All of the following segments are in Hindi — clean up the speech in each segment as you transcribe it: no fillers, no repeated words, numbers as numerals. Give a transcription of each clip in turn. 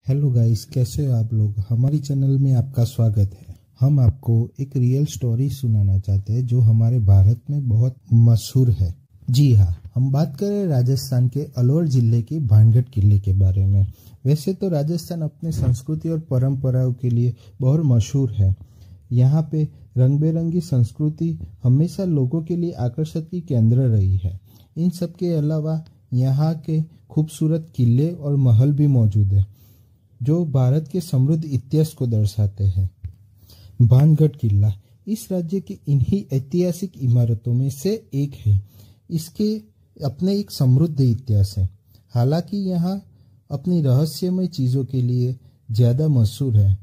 हेलो गाइस, कैसे हो आप लोग। हमारी चैनल में आपका स्वागत है। हम आपको एक रियल स्टोरी सुनाना चाहते हैं जो हमारे भारत में बहुत मशहूर है। जी हाँ, हम बात करें राजस्थान के अलवर जिले के भानगढ़ किले के बारे में। वैसे तो राजस्थान अपने संस्कृति और परंपराओं के लिए बहुत मशहूर है। यहाँ पे रंग बिरंगी संस्कृति हमेशा लोगों के लिए आकर्षण की केंद्र रही है। इन सब के अलावा यहाँ के खूबसूरत किले और महल भी मौजूद है जो भारत के समृद्ध इतिहास को दर्शाते हैं। भानगढ़ किला इस राज्य की इन्हीं ऐतिहासिक इमारतों में से एक है। इसके अपने एक समृद्ध इतिहास है। हालांकि यहाँ अपनी रहस्यमय चीज़ों के लिए ज़्यादा मशहूर है।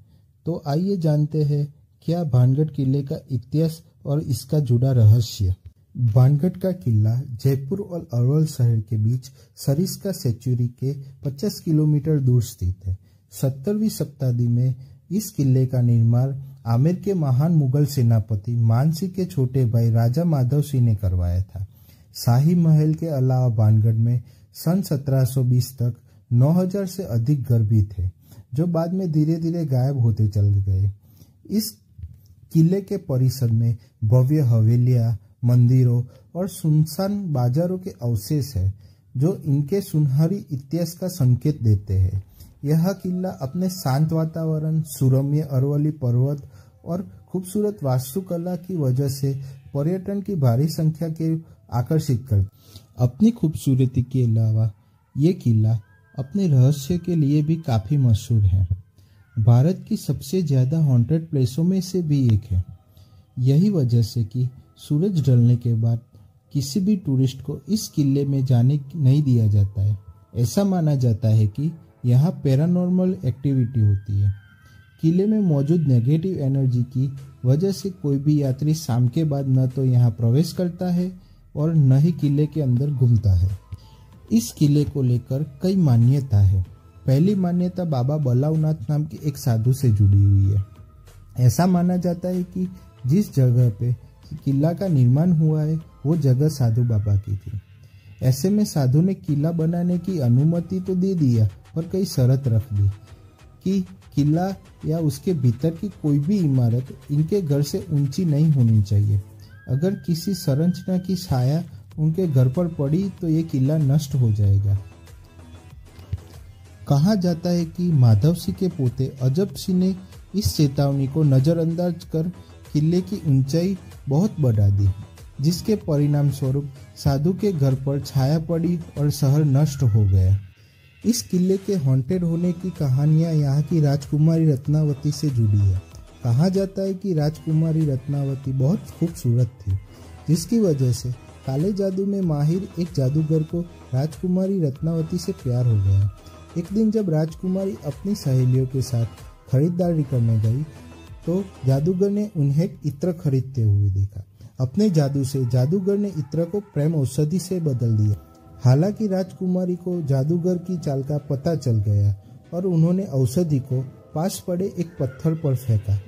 तो आइए जानते हैं क्या भानगढ़ किले का इतिहास और इसका जुड़ा रहस्य। भानगढ़ का किला जयपुर और अरवल शहर के बीच सरिस्का सेंचुरी के 50 किलोमीटर दूर स्थित है। 17वीं शताब्दी में इस किले का निर्माण आमेर के महान मुगल सेनापति मानसिंह के छोटे भाई राजा माधव सिंह ने करवाया था। शाही महल के अलावा भानगढ़ में सन 1720 तक 9000 से अधिक घर भी थे जो बाद में धीरे धीरे गायब होते चले गए। इस किले के परिसर में भव्य हवेलियां, मंदिरों और सुनसान बाजारों के अवशेष है जो इनके सुनहरी इतिहास का संकेत देते हैं। यह किला अपने शांत वातावरण, सुरम्य अरवली पर्वत और खूबसूरत वास्तुकला की वजह से पर्यटन की भारी संख्या के आकर्षित करता। अपनी खूबसूरती के अलावा ये किला अपने रहस्य के लिए भी काफ़ी मशहूर है। भारत की सबसे ज़्यादा हॉन्टेड प्लेसों में से भी एक है। यही वजह से कि सूरज ढलने के बाद किसी भी टूरिस्ट को इस किले में जाने नहीं दिया जाता है। ऐसा माना जाता है कि यहाँ पैरानॉर्मल एक्टिविटी होती है। किले में मौजूद नेगेटिव एनर्जी की वजह से कोई भी यात्री शाम के बाद न तो यहाँ प्रवेश करता है और न ही किले के अंदर घूमता है। इस किले को लेकर कई मान्यता है। पहली मान्यता बाबा बलावनाथ नाम के एक साधु से जुड़ी हुई है। ऐसा माना जाता है कि जिस जगह पे किला का निर्माण हुआ है वो जगह साधु बाबा की थी। ऐसे में साधु ने किला बनाने की अनुमति तो दे दिया और कई शर्त रख दी कि किला या उसके भीतर की कोई भी इमारत इनके घर से ऊंची नहीं होनी चाहिए। अगर किसी संरचना की छाया उनके घर पर पड़ी तो ये किला नष्ट हो जाएगा। कहा जाता है कि माधव सिंह के पोते अजब सिंह ने इस चेतावनी को नज़रअंदाज कर किले की ऊंचाई बहुत बढ़ा दी, जिसके परिणाम स्वरूप साधु के घर पर छाया पड़ी और शहर नष्ट हो गया। इस किले के हॉन्टेड होने की कहानियां यहाँ की राजकुमारी रत्नावती से जुड़ी है। कहा जाता है कि राजकुमारी रत्नावती बहुत खूबसूरत थी, जिसकी वजह से काले जादू में माहिर एक जादूगर को राजकुमारी रत्नावती से प्यार हो गया। एक दिन जब राजकुमारी अपनी सहेलियों के साथ खरीदारी करने गई तो जादूगर ने उन्हें इत्र खरीदते हुए देखा। अपने जादू से जादूगर ने इत्र को प्रेम औषधि से बदल दिया। हालांकि राजकुमारी को जादूगर की चाल का पता चल गया और उन्होंने औषधि को पास पड़े एक पत्थर पर फेंका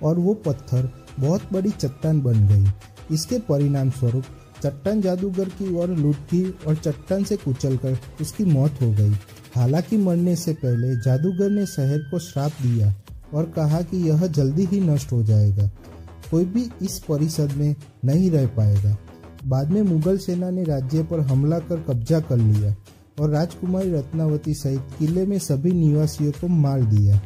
और वो पत्थर बहुत बड़ी चट्टान बन गई। इसके परिणाम स्वरूप चट्टान जादूगर की ओर लुढ़क गई और चट्टान से कुचलकर उसकी मौत हो गई। हालांकि मरने से पहले जादूगर ने शहर को श्राप दिया और कहा कि यह जल्दी ही नष्ट हो जाएगा, कोई भी इस परिसर में नहीं रह पाएगा। बाद में मुगल सेना ने राज्य पर हमला कर कब्जा कर लिया और राजकुमारी रत्नावती सहित किले में सभी निवासियों को मार दिया।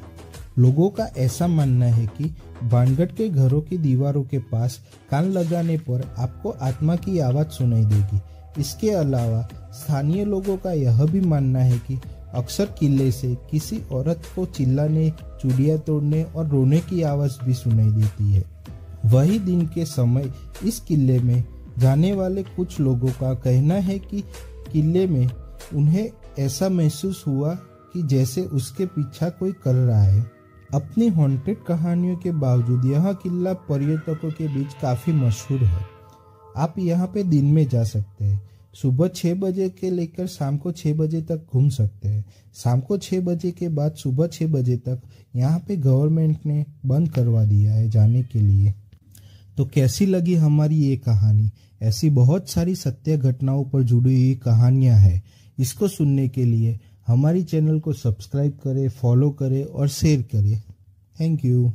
लोगों का ऐसा मानना है कि भानगढ़ के घरों की दीवारों के पास कान लगाने पर आपको आत्मा की आवाज़ सुनाई देगी। इसके अलावा स्थानीय लोगों का यह भी मानना है कि अक्सर किले से किसी औरत को चिल्लाने, चूड़ियाँ तोड़ने और रोने की आवाज़ भी सुनाई देती है। वही दिन के समय इस किले में जाने वाले कुछ लोगों का कहना है कि किले में उन्हें ऐसा महसूस हुआ कि जैसे उसके पीछा कोई कर रहा है। अपनी हॉन्टेड कहानियों के बावजूद यह किला पर्यटकों के बीच काफ़ी मशहूर है। आप यहाँ पे दिन में जा सकते हैं। सुबह 6 बजे के लेकर शाम को 6 बजे तक घूम सकते हैं। शाम को 6 बजे के बाद सुबह 6 बजे तक यहाँ पे गवर्नमेंट ने बंद करवा दिया है जाने के लिए। तो कैसी लगी हमारी ये कहानी। ऐसी बहुत सारी सत्य घटनाओं पर जुड़ी हुई कहानियां हैं। इसको सुनने के लिए हमारी चैनल को सब्सक्राइब करें, फॉलो करें और शेयर करें। Thank you.